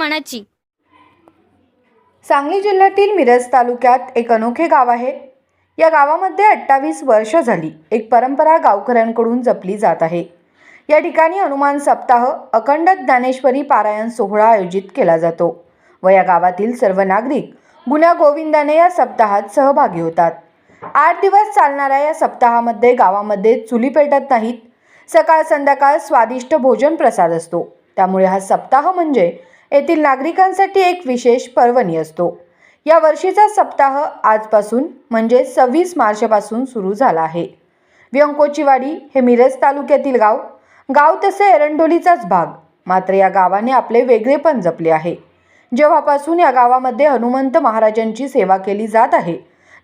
मानाची। सांगली जिल्ह्यातील मिरज तालुक्यात एक अनोखे गाव आहे। या गावामध्ये 28 वर्ष झाली एक परंपरा गावकऱ्यांकडून जपली जात आहे। या ठिकाणी हनुमान सप्ताह अखंड ज्ञानेश्वरी पारायण सोहळा आयोजित केला जातो व या गावातील सर्व नागरिक गुण्या गोविंदाने या सप्ताहात सहभागी होतात। 8 दिवस चालणाऱ्या या सप्ताहामध्ये गावामध्ये चुली पेटत नाहीत। सकाळ संध्याकाळ स्वादिष्ट भोजन प्रसाद असतो। त्यामुळे हा सप्ताह म्हणजे येथील नागरिकांसाठी एक विशेष पर्वणी असतो। या वर्षीचा सप्ताह आजपासून म्हणजे 26 मार्चपासून सुरू झाला आहे। व्यंकोचीवाडी हे मिरज तालुक्यातील गाव तसे एरंडोलीचाच भाग, मात्र या गावाने आपले वेगळेपण जपले आहे। जेव्हापासून या गावामध्ये हनुमंत महाराजांची सेवा केली जात आहे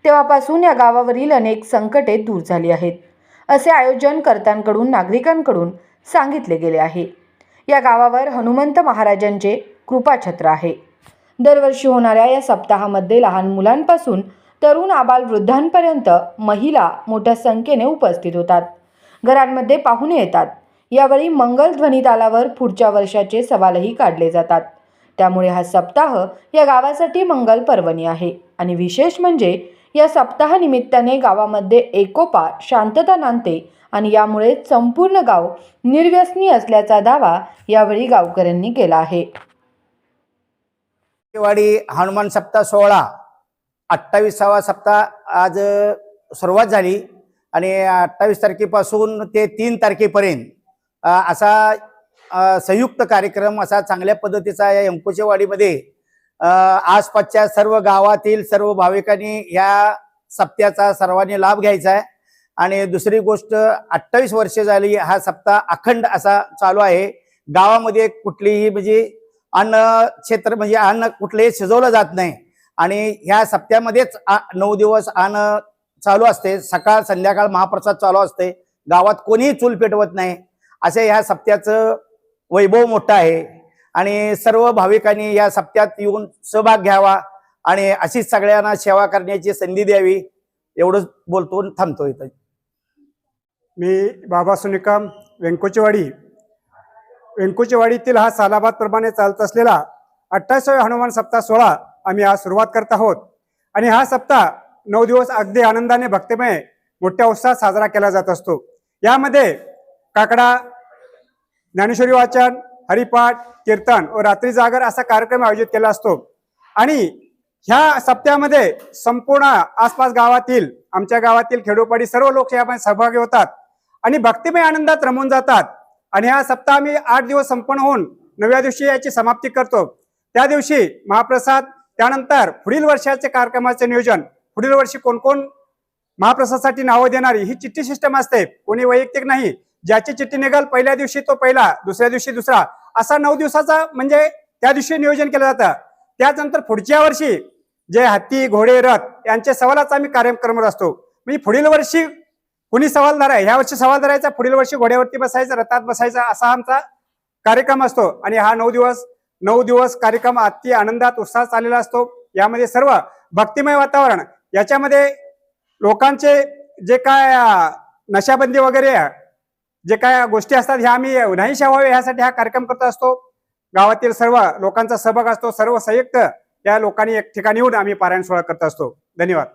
तेव्हापासून या गावावरील अनेक संकटे दूर झाली आहेत, असे आयोजनकर्त्यांकडून नागरिकांकडून सांगितले गेले आहे। या गावावर हनुमंत महाराजांचे कृपाछत्र आहे। दरवर्षी होणाऱ्या या सप्ताहामध्ये लहान मुलांपासून तरुण आबालवृद्धांपर्यंत महिला मोठ्या संख्येने उपस्थित होतात। घरांमध्ये पाहुणे येतात। यावेळी मंगल ध्वनी तालावर पुढच्या वर्षाचे सवालही काढले जातात। त्यामुळे हा सप्ताह या गावासाठी मंगल पर्वणी आहे आणि विशेष म्हणजे या सप्ताह निमित्ताने गावामध्ये एकोपा शांतता नांदते आणि यामुळे संपूर्ण गाव निर्व्यसनी असल्याचा दावा यावेळी गावकऱ्यांनी केला आहे। वाडी हनुमान सप्ताह सोहळा 28वा सप्ताह आज सुरुवात झाली आणि 28 तारखेपासून ते 3 तारखेपर्यंत असा संयुक्त कार्यक्रम असा चांगल्या पद्धतीचा या व्यंकोचीवाडीमध्ये आसपासच्या सर्व गावातील सर्व भाविकांनी या सप्त्याचा सर्वांनी लाभ घ्यायचा आहे। आणि दुसरी गोष्ट 28 वर्षे झाली हा सप्ताह अखंड असा चालू आहे। गावामध्ये कुठलीही म्हणजे अन्न क्षेत्र म्हणजे अन्न कुठलेही शिजवलं जात नाही आणि ह्या सप्त्यामध्येच 9 दिवस अन्न चालू असते। सकाळ संध्याकाळ महाप्रसाद चालू असते। गावात कोणीही चूल पेटवत नाही। असे ह्या सप्त्याचं वैभव मोठं आहे आणि सर्व भाविकांनी या सप्त्यात येऊन सहभाग घ्यावा आणि अशीच सगळ्यांना सेवा करण्याची संधी द्यावी एवढंच बोलतो थांबतो। इथं मी बाबा सुनिकाम व्यंकोचीवाडीतील हा सालाबाद प्रमाणे चालत असलेला 28वा हनुमान सप्ताह सोहळा आम्ही आज सुरुवात करत आहोत आणि हा सप्ताह 9 दिवस अगदी आनंदाने भक्तिमय मोठ्या उत्साहात साजरा केला जात असतो। यामध्ये काकडा, ज्ञानेश्वरी वाचन, हरिपाठ, कीर्तन व रात्री जागर असा कार्यक्रम आयोजित केला असतो आणि ह्या सप्त्यामध्ये संपूर्ण आसपास गावातील आमच्या गावातील खेडोपाडी सर्व लोक यामध्ये सहभागी होतात आणि भक्तिमय आनंदात रमून जातात आणि हा सप्ताह आम्ही 8 दिवस संपन्न होऊन 9व्या दिवशी याची समाप्ती करतो। त्या दिवशी महाप्रसाद, त्यानंतर पुढील वर्षाचे कार्यक्रमाचे नियोजन, पुढील वर्षी कोण कोण महाप्रसादासाठी नावं देणारी ही चिठ्ठी सिस्टम असते। कोणी वैयक्तिक नाही, ज्याची चिठ्ठी निघाल पहिल्या दिवशी तो पहिला, दुसऱ्या दिवशी दुसरा, असा 9 दिवसाचा म्हणजे त्या दिवशी नियोजन केलं जातं। त्यानंतर पुढच्या वर्षी जे हत्ती, घोडे, रथ यांच्या सवालाचा आम्ही कार्यक्रम असतो। म्हणजे पुढील वर्षी कुणी सवालदार आहे, ह्या वर्षी सवाल धरायचा, पुढील वर्षी घोड्यावरती बसायचं, रथात बसायचा, असा आमचा कार्यक्रम असतो आणि हा 9 दिवस कार्यक्रम अति आनंदात उत्साहात चाललेला असतो। यामध्ये सर्व भक्तिमय वातावरण, याच्यामध्ये लोकांचे जे काय नशाबंदी वगैरे जे काय गोष्टी असतात ह्या आम्ही नाहीशा व्हावे यासाठी हा कार्यक्रम करत असतो। गावातील सर्व लोकांचा सहभाग असतो। सर्व संयुक्त या लोकांनी एक ठिकाणी येऊन आम्ही पारायण सोहळा करत असतो। धन्यवाद।